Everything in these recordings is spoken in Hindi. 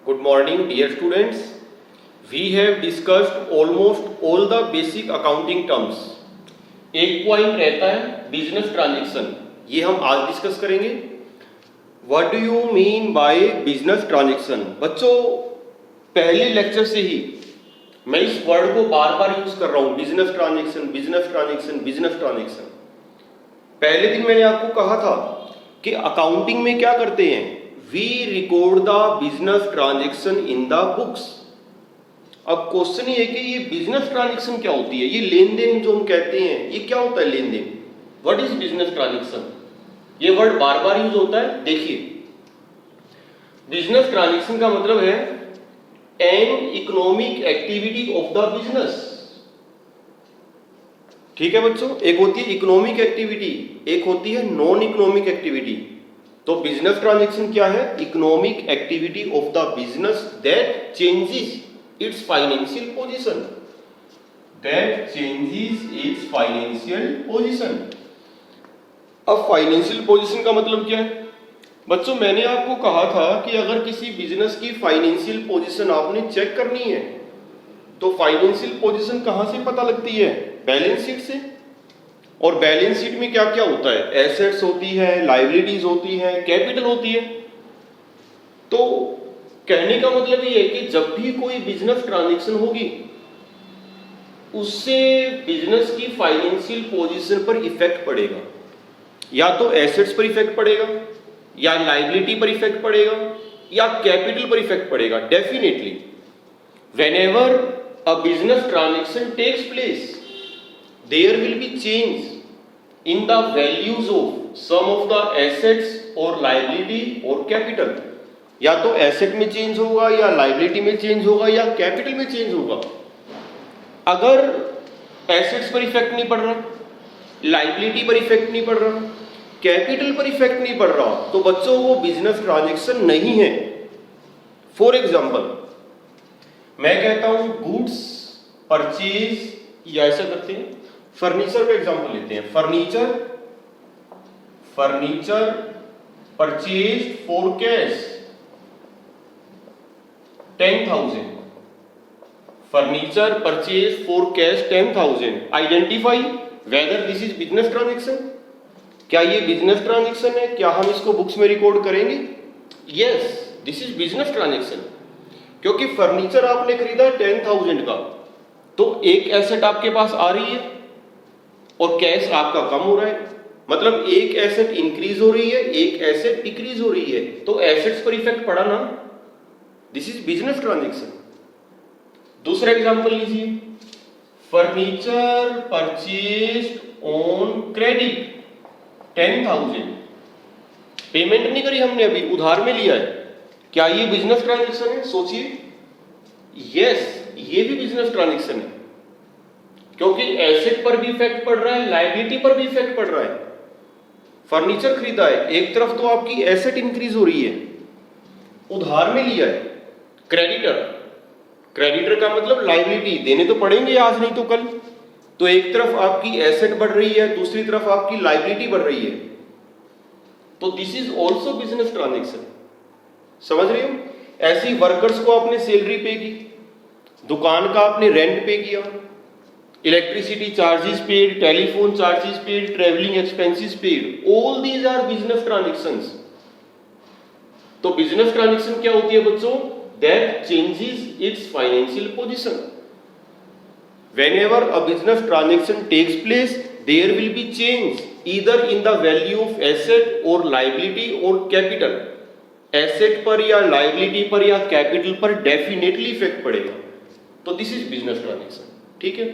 Good morning, dear students. We have discussed almost all the basic accounting terms. एक पॉइंट रहता है बिजनेस ट्रांजैक्शन, ये हम आज डिस्कस करेंगे. What do you mean by business transaction? बच्चों, पहले लेक्चर से ही मैं इस वर्ड को बार बार यूज कर रहा हूं, business transaction, business transaction, business transaction. पहले दिन मैंने आपको कहा था कि अकाउंटिंग में क्या करते हैं, we record the business transaction in the books. अब क्वेश्चन ये है कि ये बिजनेस ट्रांजैक्शन क्या होती है, ये लेन देन जो हम कहते हैं, ये क्या होता है लेन देन? What is business transaction? ये वर्ड बार बार यूज होता है. देखिए, बिजनेस ट्रांजैक्शन का मतलब है an economic activity of the business. ठीक है बच्चों, एक होती है इकोनॉमिक एक्टिविटी, एक होती है नॉन इकोनॉमिक एक्टिविटी. तो बिजनेस ट्रांजैक्शन क्या है? Economic activity of the business that changes its financial position, that changes its financial position. अब फाइनेंशियल पोजीशन का मतलब क्या है बच्चों? मैंने आपको कहा था कि अगर किसी बिजनेस की फाइनेंशियल पोजीशन आपने चेक करनी है तो फाइनेंशियल पोजीशन कहां से पता लगती है? बैलेंस शीट से. और बैलेंस शीट में क्या क्या होता है? एसेट्स होती है, लायबिलिटीज होती है, कैपिटल होती है. तो कहने का मतलब ये है कि जब भी कोई बिजनेस ट्रांजैक्शन होगी उससे बिजनेस की फाइनेंशियल पोजीशन पर इफेक्ट पड़ेगा. या तो एसेट्स पर इफेक्ट पड़ेगा, या लायबिलिटी पर इफेक्ट पड़ेगा, या कैपिटल पर इफेक्ट पड़ेगा. Definitely whenever a business transaction takes place, there will be change in the values of some of the assets or liability or capital. या तो एसेट में चेंज होगा, या लायबिलिटी में चेंज होगा, या कैपिटल में चेंज होगा. अगर एसेट्स पर इफेक्ट नहीं पड़ रहा, लायबिलिटी पर इफेक्ट नहीं पड़ रहा, कैपिटल पर इफेक्ट नहीं पड़ रहा, तो बच्चों वो बिजनेस ट्रांजैक्शन नहीं है. फॉर एग्जाम्पल, मैं कहता हूं गुड्स परचेज, या ऐसा करते हैं फर्नीचर का एग्जांपल लेते हैं. Furniture purchase for cash 10,000. Furniture purchase for cash 10,000. Identify whether this is business transaction. क्या ये बिजनेस ट्रांजैक्शन है? क्या हम इसको बुक्स में रिकॉर्ड करेंगे? Yes, this is business transaction. क्योंकि फर्नीचर आपने खरीदा 10,000 का, तो एक एसेट आपके पास आ रही है और कैश आपका कम हो रहा है. मतलब एक एसेट इंक्रीज हो रही है, एक एसेट डिक्रीज हो रही है, तो एसेट्स पर इफेक्ट पड़ा ना. This is business transaction. दूसरा एग्जांपल लीजिए, furniture purchased on credit 10,000. Payment नहीं करी हमने, अभी उधार में लिया है. क्या ये बिजनेस ट्रांजैक्शन है? सोचिए. यस, ये भी बिजनेस ट्रांजैक्शन है, क्योंकि एसेट पर भी इफेक्ट पड़ रहा है, लायबिलिटी पर भी इफेक्ट पड़ रहा है. फर्नीचर खरीदा है, एक तरफ तो आपकी एसेट इंक्रीज हो रही है, उधार में लिया है. क्रेडिटर का मतलब लायबिलिटी, देने तो पड़ेंगे आज नहीं तो कल. तो एक तरफ आपकी एसेट बढ़ रही है, दूसरी तरफ आपकी लायबिलिटी बढ़ रही है. तो this is also business transaction. समझ रहे हो? ऐसी वर्कर्स को आपने सैलरी पे की, दुकान का आपने रेंट पे किया, electricity charges paid, telephone charges paid, travelling expenses paid. All these are business transactions. तो बिजनेस ट्रांजैक्शन क्या होती है बच्चों? That changes its financial position. Whenever a business transaction takes place, there will be change either in the value of asset और लायबिलिटी और कैपिटल. एसेट पर या लायबिलिटी पर या कैपिटल पर डेफिनेटली इफेक्ट पड़ेगा. तो दिस इज बिजनेस ट्रांजैक्शन. ठीक है.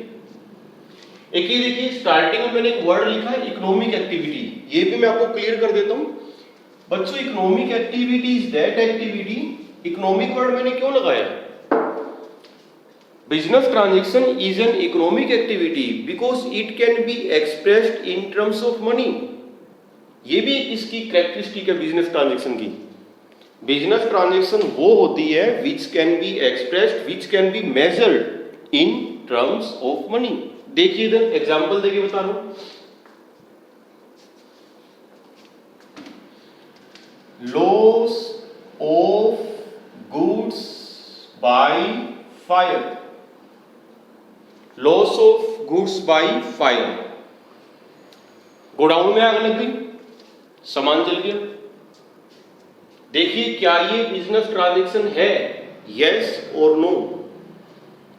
एक ही देखिए, स्टार्टिंग में मैंने एक वर्ड लिखा है इकोनॉमिक एक्टिविटी. ये भी मैं आपको क्लियर कर देता हूं बच्चों. Economic activity is that activity. Economic word मैंने क्यों लगाया? Business transaction is an economic activity because it can be expressed in terms of money. ये भी इसकी कैरेक्टरिस्टिक है बिजनेस ट्रांजैक्शन की. बिजनेस ट्रांजैक्शन वो होती है which can be expressed, which can be measured in terms of money. देखिए इधर एग्जांपल देके बता रहा हूं. Loss of goods by fire, loss of goods by fire. Godown में आग लग गई, सामान जल गया। देखिए क्या ये बिजनेस ट्रांजैक्शन है, यस और नो?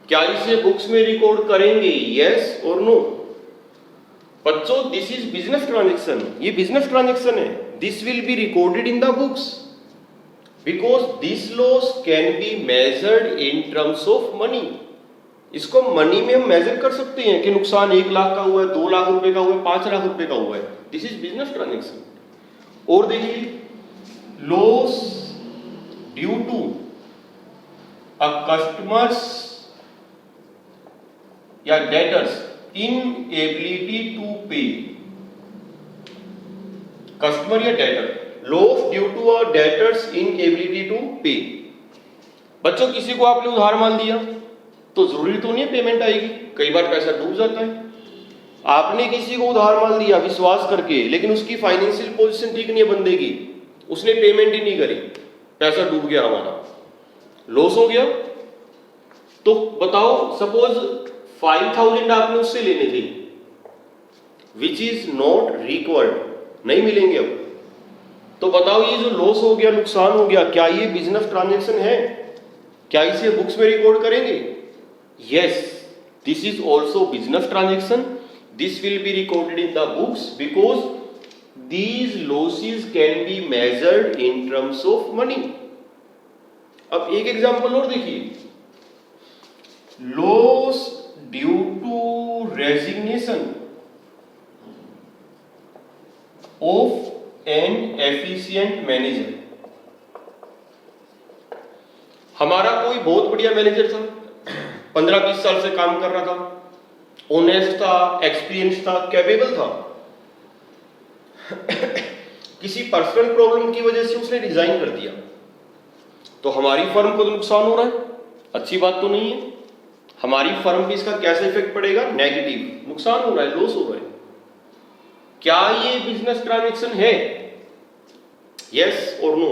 क्या इसे बुक्स में रिकॉर्ड करेंगे, यस और नो? बच्चों दिस इज बिजनेस ट्रांजैक्शन, ये बिजनेस ट्रांजैक्शन है। This will be recorded in the books because this loss can be measured in terms of money. इसको मनी में हम मेजर कर सकते हैं कि नुकसान 1 लाख का हुआ है, 2 लाख रुपए का हुआ है, 5 लाख रुपए का हुआ है। This is business transaction. और देखिए loss due to a customers या debtors inability to pay, customer या debtor, loss due to a debtors inability to pay. बच्चों किसी को आपने उधार माल दिया तो जरूरी तो नहीं है पेमेंट आएगी, कई बार पैसा डूब जाता है। आपने किसी को उधार माल दिया विश्वास करके, लेकिन उसकी फाइनेंशियल पोजीशन ठीक नहीं है बंदे की, उसने पेमेंट ही नहीं करी, पैसा डूब गया, हमारा लॉस हो गया। तो बताओ सपोज 5000 आपने उससे लेने थे विच इज नॉट रिक्वायर्ड, नहीं मिलेंगे अब। तो बताओ ये जो लॉस हो गया, नुकसान हो गया, क्या ये बिजनेस ट्रांजैक्शन है? क्या इसे बुक्स में रिकॉर्ड करेंगे? Yes, this is also business transaction. This will be recorded in the books because these losses can be measured in terms of money। अब एक एग्जांपल और देखिए, loss due to resignation of an efficient manager. हमारा कोई बहुत बढ़िया मैनेजर था, 15-20 साल से काम कर रहा था, ऑनेस्ट था, एक्सपीरियंस था, कैपेबल था। किसी पर्सनल प्रॉब्लम की वजह से उसने रिजाइन कर दिया, तो हमारी फर्म को तो नुकसान हो रहा है, अच्छी बात तो नहीं है। हमारी फर्म पे इसका कैसे इफेक्ट पड़ेगा? नेगेटिव, नुकसान हो रहा है, लॉस हो रहा है। क्या ये बिजनेस ट्रांजैक्शन है? यस और नो?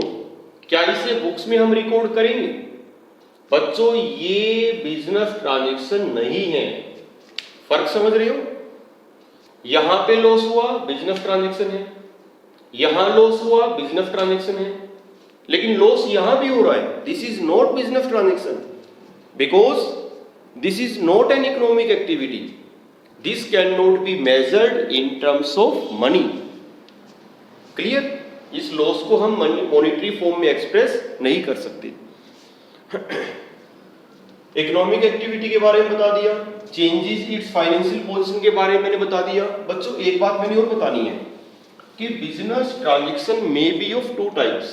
क्या इसे बुक्स में हम रिकॉर्ड करेंगे? बच्चों ये बिजनेस ट्रांजैक्शन नहीं है, फर्क समझ रहे हो? यहां पे लॉस हुआ, बिजनेस ट्रांजैक्शन है, यहां लॉस हुआ, बिजनेस ट्रांजैक्शन है, लेकिन लॉस यहां भी हो रहा है, this is not business transaction because this is not an economic activity, this can not be measured in terms of money. Clear? इस लॉस को हम मॉनेटरी फॉर्म में एक्सप्रेस नहीं कर सकते। इकोनॉमिक एक्टिविटी के बारे में बता दिया, चेंजेस इट्स फाइनेंशियल पोजीशन के बारे में मैंने बता दिया। बच्चों एक बात मैंने और बतानी है कि business transaction may be of 2 types.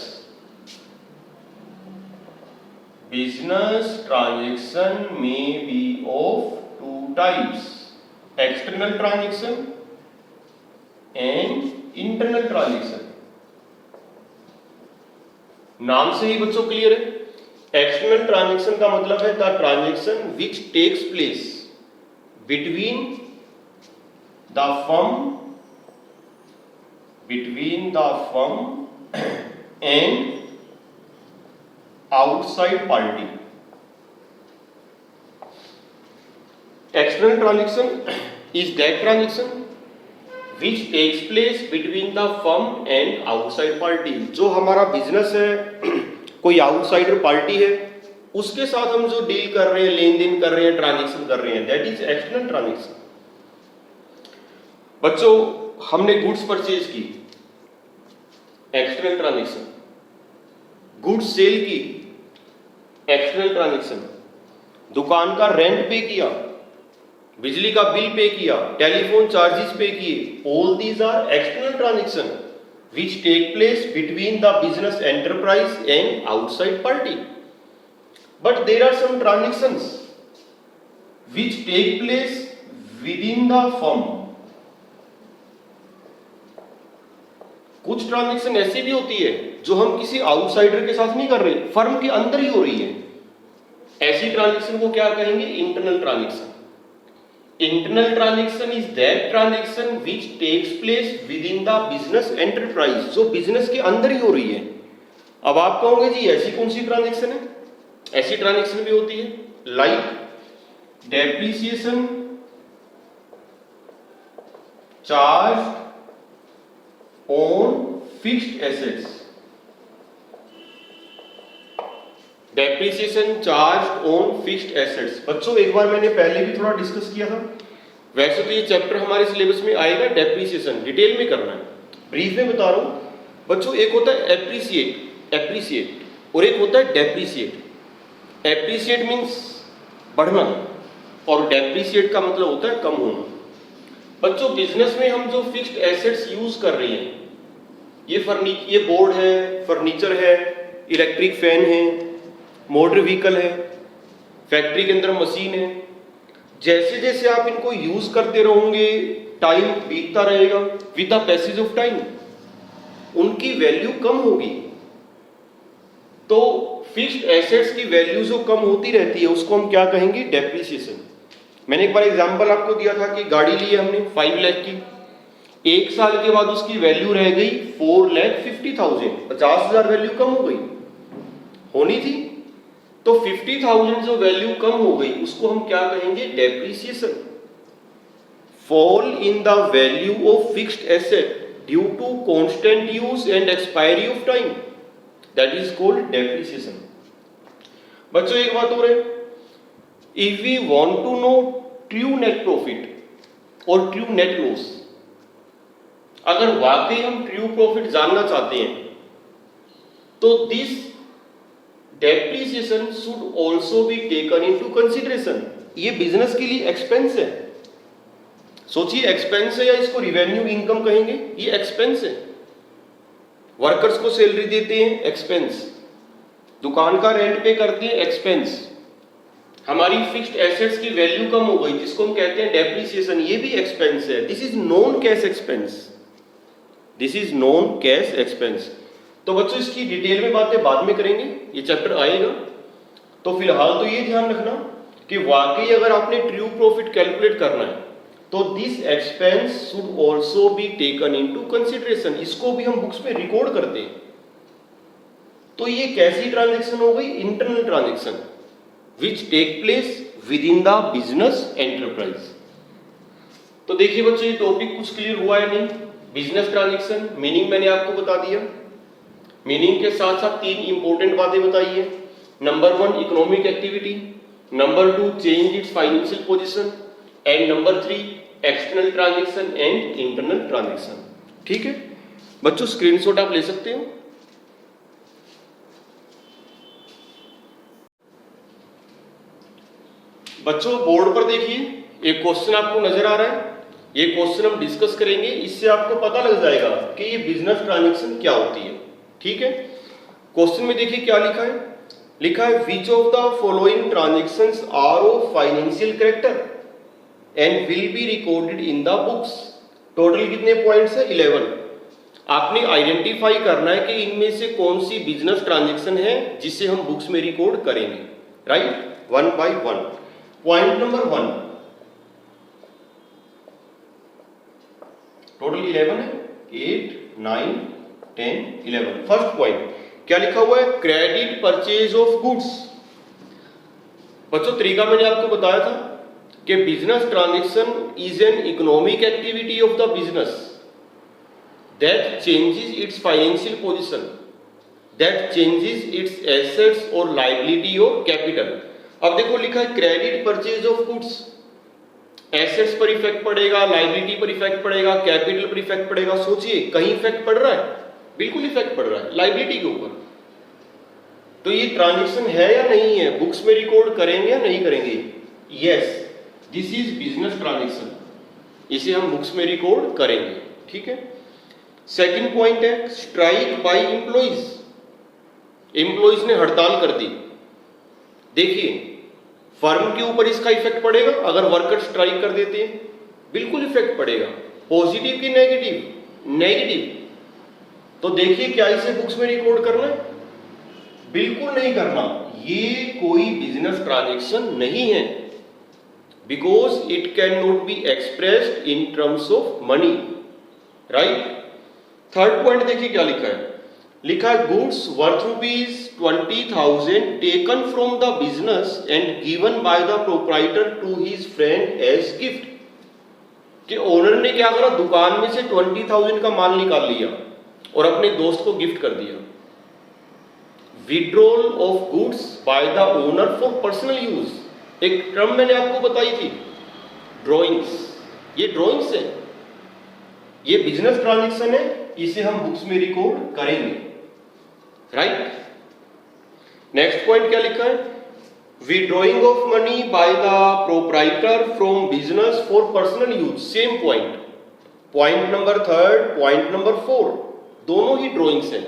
Business transaction may be of 2 types, external transaction and internal transaction. नाम से ही बच्चों क्लियर है, एक्सटर्नल ट्रांजैक्शन का मतलब है the transaction which takes place between the firm and outside party. External transaction is that transaction which takes place between the firm and outside party। जो हमारा बिजनेस है, कोई आउटसाइडर पार्टी है, उसके साथ हम जो डील कर रहे हैं, लेन देन कर रहे हैं, ट्रांजैक्शन कर रहे हैं, दैट इज एक्सटर्नल ट्रांजैक्शन। बच्चों हमने गुड्स परचेज की, एक्सटर्नल ट्रांजैक्शन, गुड्स सेल की, एक्सटर्नल ट्रांजैक्शन, दुकान का रेंट पे किया, बिजली का बिल पे किया, टेलीफोन चार्जेस पे किए, all these are external transaction which take place between the business enterprise and outside party। But there are some transactions which take place within the firm। कुछ ट्रांजैक्शन ऐसी भी होती है जो हम किसी आउटसाइडर के साथ नहीं कर रहे, फर्म के अंदर ही हो रही है। ऐसी ट्रांजैक्शन को क्या कहेंगे? Internal transaction. Internal transaction is that transaction which takes place within the business enterprise, जो बिजनेस के अंदर ही हो रही है। अब आप कहोगे जी ऐसी कौन सी ट्रांजैक्शन है? ऐसी ट्रांजैक्शन भी होती है like depreciation charge on fixed assets, depreciation charge on fixed assets. बच्चों एक बार मैंने पहले भी थोड़ा डिस्कस किया था, वैसे तो ये चैप्टर हमारे सिलेबस में आएगा, डेप्रिसिएशन डिटेल में करना है, ब्रीफ में बता रहा हूं बच्चों। एक होता है एप्रिसिएट और एक होता है डेप्रिसिएट। एप्रिसिएट मीन्स बढ़ना और डेप्रिसिएट का मतलब होता है कम होना। बच्चों बिजनेस में हम जो फिक्स्ड एसेट्स यूज कर रहे हैं, ये बोर्ड है, फर्नीचर है, इलेक्ट्रिक फैन है, मोटर व्हीकल है, फैक्ट्री के अंदर मशीन है, जैसे जैसे आप इनको यूज करते रहोगे टाइम बीतता रहेगा, with the passage of time उनकी वैल्यू कम होगी। तो फिक्स्ड एसेट्स की वैल्यू जो कम होती रहती है उसको हम क्या कहेंगे, डेप्रिसिएशन। मैंने एक बार एग्जांपल आपको दिया था कि गाड़ी ली हमने 5 लाख की, 1 साल के बाद उसकी वैल्यू रह गई 4,50,000, 50,000 वैल्यू कम हो गई, होनी थी। तो 50,000 जो वैल्यू कम हो गई उसको हम क्या कहेंगे, depreciation. Fall in the value of fixed asset due to constant use and expiry of time, that is called depreciation. बच्चों एक बात और है, if we want to know true net profit और ट्रू नेट लॉस, अगर वाकई हम ट्रू प्रॉफिट जानना चाहते हैं तो this depreciation should also be taken into consideration. ये बिजनेस के लिए एक्सपेंस है, सोचिए एक्सपेंस है या इसको रिवेन्यू इनकम कहेंगे, ये एक्सपेंस है। वर्कर्स को सैलरी देते हैं, एक्सपेंस। दुकान का रेंट पे करते हैं, एक्सपेंस। हमारी फिक्स्ड एसेट्स की वैल्यू कम हो गई जिसको हम कहते हैं डेप्रिसिएशन, ये भी एक्सपेंस है। This is non cash expense, this is non cash expense. तो बच्चों इसकी डिटेल में बातें बाद में करेंगे, ये चैप्टर आएगा। तो फिलहाल तो ये ध्यान रखना कि वाकई अगर आपने ट्रू प्रॉफिट कैलकुलेट करना है तो this expense should also be taken into consideration, इसको भी हम बुक्स में रिकॉर्ड करते हैं। तो ये कैसी ट्रांजैक्शन हो गई, internal transaction which take place within the business enterprise. तो देखिए बच्चों ये टॉपिक कुछ क्लियर हुआ है नहीं। बिजनेस ट्रांजैक्शन मीनिंग मैंने आपको बता दिया, मीनिंग के साथ साथ 3 इंपॉर्टेंट बातें बताई है। Number 1 economic activity, number 2 change it's financial position and number 3 external transaction and internal transaction. ठीक है बच्चों, स्क्रीनशॉट आप ले सकते हो। बच्चों बोर्ड पर देखिए एक क्वेश्चन आपको नजर आ रहा है, ये क्वेश्चन हम डिस्कस करेंगे, इससे आपको पता लग जाएगा कि ये बिजनेस ट्रांजैक्शन क्या होती है। ठीक है, क्वेश्चन में देखिए क्या लिखा है, लिखा है which of the following transactions are of financial character and will be recorded in the books. Total कितने पॉइंट्स है, 11। आपने आइडेंटिफाई करना है कि इनमें से कौन सी बिजनेस ट्रांजैक्शन है जिसे हम बुक्स में रिकॉर्ड करेंगे, right, 1 by 1। Point number 1, total 11 है, 8, 9, 10, 11। फर्स्ट पॉइंट क्या लिखा हुआ है, क्रेडिट परचेज ऑफ गुड्स। बच्चों तरीका मैंने आपको बताया था कि business transaction is an economic activity of the business that changes its financial position, that changes its assets और लायबिलिटी और कैपिटल। अब देखो लिखा है credit purchase of goods, assets पर इफेक्ट पड़ेगा, लायबिलिटी पर इफेक्ट पड़ेगा, कैपिटल पर इफेक्ट पड़ेगा। सोचिए कहीं इफेक्ट पड़ रहा है, बिल्कुल इफेक्ट पड़ रहा है लायबिलिटी के ऊपर। तो ये ट्रांजैक्शन है या नहीं है, बुक्स में रिकॉर्ड करेंगे या नहीं करेंगे, yes, this is business transaction, इसे हम बुक्स में रिकॉर्ड करेंगे। ठीक है, सेकंड पॉइंट है स्ट्राइक बाय एम्प्लॉइज, एम्प्लॉइज ने हड़ताल कर दी। देखिए फर्म के ऊपर इसका इफेक्ट पड़ेगा अगर वर्कर स्ट्राइक कर देते हैं, बिल्कुल इफेक्ट पड़ेगा। पॉजिटिव की नेगेटिव, नेगेटिव। तो देखिए क्या इसे बुक्स में रिकॉर्ड करना है, बिल्कुल नहीं करना, ये कोई बिजनेस ट्रांजैक्शन नहीं है, because it can not be expressed in terms of money, right. Third point देखिए क्या लिखा है, लिखा है goods worth ₹20,000 taken from the business and given by the proprietor to his friend as gift. कि ओनर ने क्या करा, दुकान में से 20,000 का माल निकाल लिया और अपने दोस्त को गिफ्ट कर दिया। Withdrawal of goods by the owner for personal use, एक टर्म मैंने आपको बताई थी, ड्रॉइंग्स। ये ड्रॉइंग्स है, ये बिजनेस ट्रांजैक्शन है, इसे हम बुक्स में रिकॉर्ड करेंगे, राइट। नेक्स्ट पॉइंट क्या लिखा है, withdrawing of money by the proprietor from business for personal use, same point. Point number 3, point number 4 दोनों ही ड्रॉइंग्स हैं।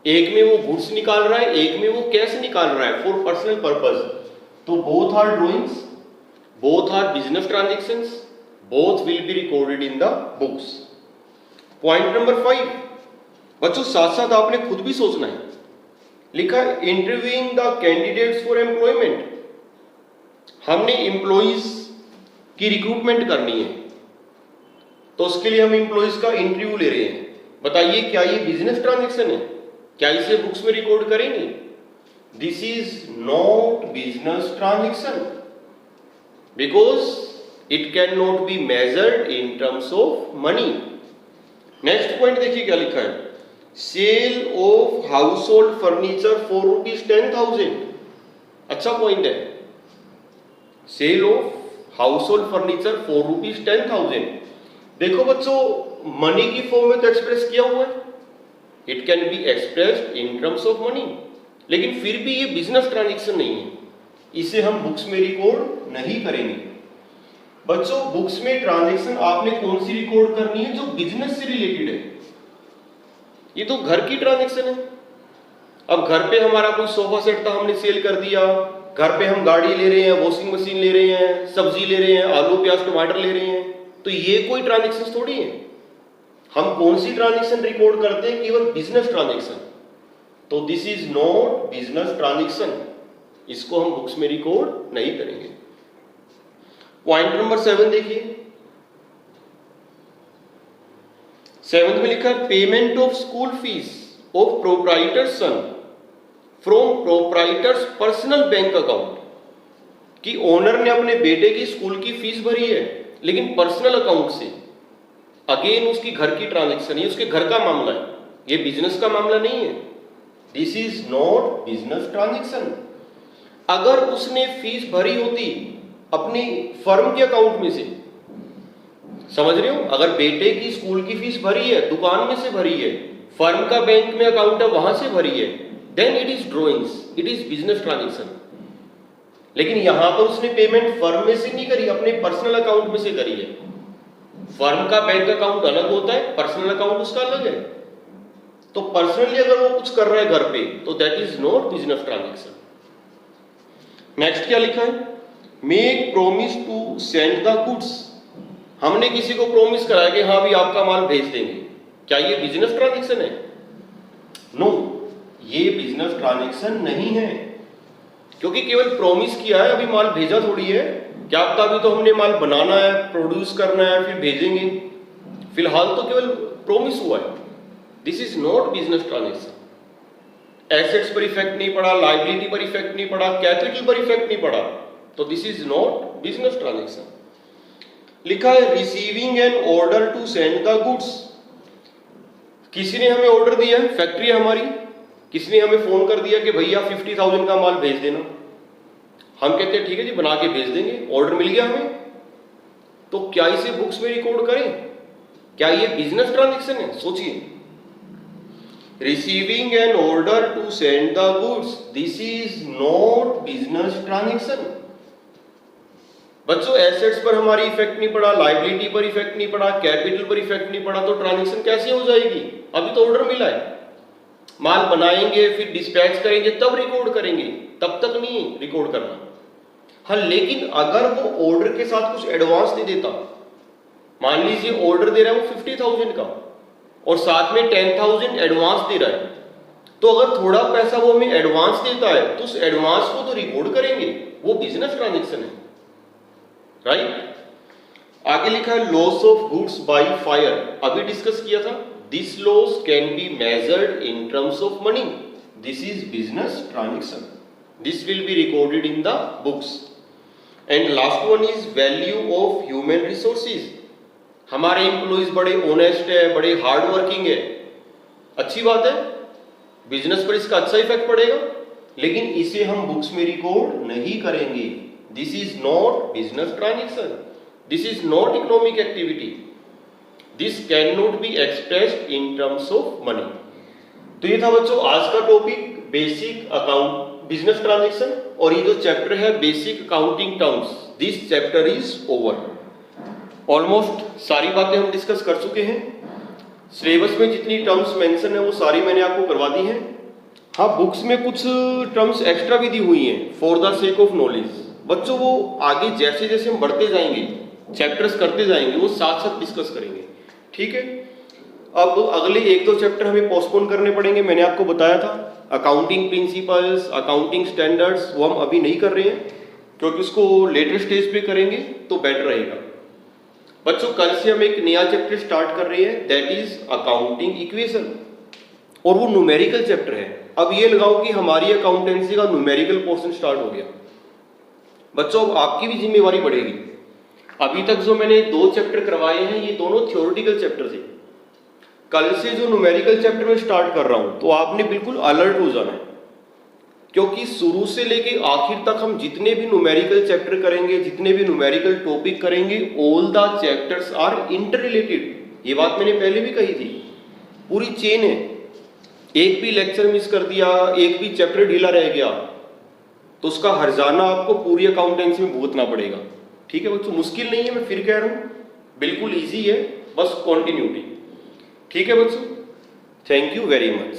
एक में वो गुड्स निकाल रहा है, एक में वो कैश निकाल रहा है फॉर पर्सनल पर्पस। तो both are drawings, both are business transactions, both will be recorded in the books. Point number 5 बच्चों साथ साथ आपने खुद भी सोचना है। लिखा है interviewing the candidates for employment, हमने एम्प्लॉइज की रिक्रूटमेंट करनी है, तो उसके लिए हम एम्प्लॉइज का इंटरव्यू ले रहे हैं। बताइए क्या ये बिजनेस ट्रांजैक्शन है, क्या इसे बुक्स में रिकॉर्ड करेंगे? This is not business transaction because it can not be measured in terms of money. Next point देखिए क्या लिखा है, sale of household furniture for ₹10,000। अच्छा पॉइंट है, sale of household furniture for ₹10,000। देखो बच्चों मनी की फॉर्म में तो एक्सप्रेस किया हुआ है, it can be expressed in terms of money, लेकिन फिर भी ये बिजनेस ट्रांजैक्शन नहीं है, इसे हम बुक्स में रिकॉर्ड नहीं करेंगे। बच्चों बुक्स में ट्रांजैक्शन आपने कौन सी रिकॉर्ड करनी है, जो बिजनेस से रिलेटेड है। ये तो घर की ट्रांजैक्शन है। अब घर पे हमारा कोई सोफा सेट था, हमने सेल कर दिया, घर पे हम गाड़ी ले रहे हैं, वॉशिंग मशीन ले रहे हैं, सब्जी ले रहे हैं, आलू प्याज टमाटर ले रहे हैं, तो ये कोई ट्रांजैक्शन थोड़ी है। हम कौन सी ट्रांजैक्शन रिकॉर्ड करते हैं, केवल बिजनेस ट्रांजैक्शन। तो this is not business transaction, इसको हम बुक्स में रिकॉर्ड नहीं करेंगे। पॉइंट नंबर 7 देखिए, 7 में लिखा है payment of school fees of proprietor's son from proprietor's personal bank account, कि ओनर ने अपने बेटे की स्कूल की फीस भरी है लेकिन पर्सनल अकाउंट से। अगेन उसकी घर की ट्रांजैक्शन है, उसके घर का मामला है, ये बिजनेस का मामला नहीं है। This is not business transaction. अगर उसने फीस भरी होती अपनी फर्म के अकाउंट में से, समझ रहे हो, अगर बेटे की स्कूल की फीस भरी है, दुकान में से भरी है, फर्म का बैंक में अकाउंट है वहां से भरी है, then it is drawings, it is business transaction. लेकिन यहां पर उसने पेमेंट फर्म में से नहीं करी, अपने पर्सनल अकाउंट में से करी है। फर्म का बैंक अकाउंट अलग होता है, पर्सनल अकाउंट उसका अलग है। तो पर्सनली अगर वो कुछ कर रहा है घर पे, तो that is not business transaction. Next क्या लिखा है, make promise to send the goods, हमने किसी को प्रॉमिस कराया कि हाँ भी आपका माल भेज देंगे, क्या ये बिजनेस ट्रांजैक्शन है? नो, ये बिजनेस ट्रांजैक्शन नहीं है, क्योंकि केवल प्रॉमिस किया है, अभी माल भेजा थोड़ी है। क्या पता अभी तो हमने माल बनाना है, प्रोड्यूस करना है, फिर भेजेंगे, फिलहाल तो केवल प्रॉमिस हुआ है। This is not business transaction. Assets पर इफेक्ट नहीं पड़ा, लायबिलिटी पर इफेक्ट नहीं पड़ा, कैपिटल पर इफेक्ट नहीं पड़ा, तो this is not business transaction. लिखा है receiving an order to send the goods, किसी ने हमें ऑर्डर दिया है, फैक्ट्री है हमारी, किसी ने हमें फोन कर दिया कि भैया 50,000 का माल भेज देना। हम कहते हैं ठीक है जी बना के भेज देंगे, ऑर्डर मिल गया हमें, तो क्या इसे बुक्स में रिकॉर्ड करें? क्या ये बिजनेस ट्रांजैक्शन है? सोचिए, receiving an order to send the goods, this is not business transaction. बच्चों एसेट्स पर हमारी इफेक्ट नहीं पड़ा, लायबिलिटी पर इफेक्ट नहीं पड़ा, कैपिटल पर इफेक्ट नहीं पड़ा, तो ट्रांजैक्शन कैसे हो जाएगी? अभी तो ऑर्डर मिला है, माल बनाएंगे फिर डिस्पैच करेंगे तब रिकॉर्ड करेंगे, तब तक नहीं रिकॉर्ड करना। हाँ, लेकिन अगर वो ऑर्डर के साथ कुछ एडवांस नहीं देता, मान लीजिए ऑर्डर दे रहा है वो 50,000 का और साथ में 10,000 एडवांस दे रहा है, तो अगर थोड़ा पैसा वो हमें एडवांस देता है तो उस एडवांस को तो रिकॉर्ड करेंगे, वो बिजनेस ट्रांजैक्शन है, राइट। आगे लिखा है loss of goods by fire, अभी डिस्कस किया था, This loss can be measured in terms of money. This is business transaction. This will be recorded in the books. And last one is value of human resources. हमारे एम्प्लॉइज बड़े ऑनेस्ट है, बड़े हार्ड वर्किंग है, अच्छी बात है, बिजनेस पर इसका अच्छा इफेक्ट पड़ेगा, लेकिन इसे हम बुक्स में रिकॉर्ड नहीं करेंगे. This is not business transaction, this is not economic activity, this can not be expressed in terms of money. तो ये था बच्चों आज का topic, basic account business transaction. और ये जो चैप्टर है basic accounting terms, this chapter is over. Almost सारी बातें हम डिस्कस कर चुके हैं. सिलेबस में जितनी टर्म्स मेंशन है वो सारी मैंने आपको करवा दी हैं. हाँ, बुक्स में कुछ टर्म्स एक्स्ट्रा भी दी हुई हैं for the sake of knowledge. बच्चों वो आगे जैसे जैसे हम बढ़ते जाएंगे, चैप्टर्स करते जाएंगे, वो साथ साथ डिस्कस करेंगे. ठीक है. अब अगले एक दो चैप्टर हमें पोस्टपोन करने पड़ेंगे. मैंने आपको बताया था अकाउंटिंग प्रिंसिपल्स, अकाउंटिंग स्टैंडर्ड्स, वो हम अभी नहीं कर रहे हैं क्योंकि उसको लेटर स्टेज पे करेंगे तो बेटर रहेगा. बच्चों कल से हम एक नया चैप्टर स्टार्ट कर रहे हैं, दैट इज अकाउंटिंग इक्वेशन, और वो न्यूमेरिकल चैप्टर है. अब ये लगाओ कि हमारी अकाउंटेंसी का न्यूमेरिकल पोर्शन स्टार्ट हो गया. बच्चों अब आपकी भी जिम्मेवारी बढ़ेगी. अभी तक जो मैंने दो चैप्टर करवाए हैं ये दोनों थ्योरेटिकल चैप्टर थे. कल से जो न्यूमेरिकल चैप्टर में स्टार्ट कर रहा हूं तो आपने बिल्कुल अलर्ट हो जाना है, क्योंकि शुरू से लेके आखिर तक हम जितने भी न्यूमेरिकल चैप्टर करेंगे, जितने भी न्यूमेरिकल टॉपिक करेंगे, all the chapters are interrelated. ये बात मैंने पहले भी कही थी, पूरी चेन है. एक भी लेक्चर मिस कर दिया, एक भी चैप्टर ढीला रह गया तो उसका हर्जाना आपको पूरी अकाउंटेंसी में भुगतना पड़ेगा. ठीक है बच्चों, मुश्किल नहीं है, मैं फिर कह रहा हूं, बिल्कुल ईजी है, बस कॉन्टिन्यूटी. ठीक है बच्चों, थैंक यू वेरी मच.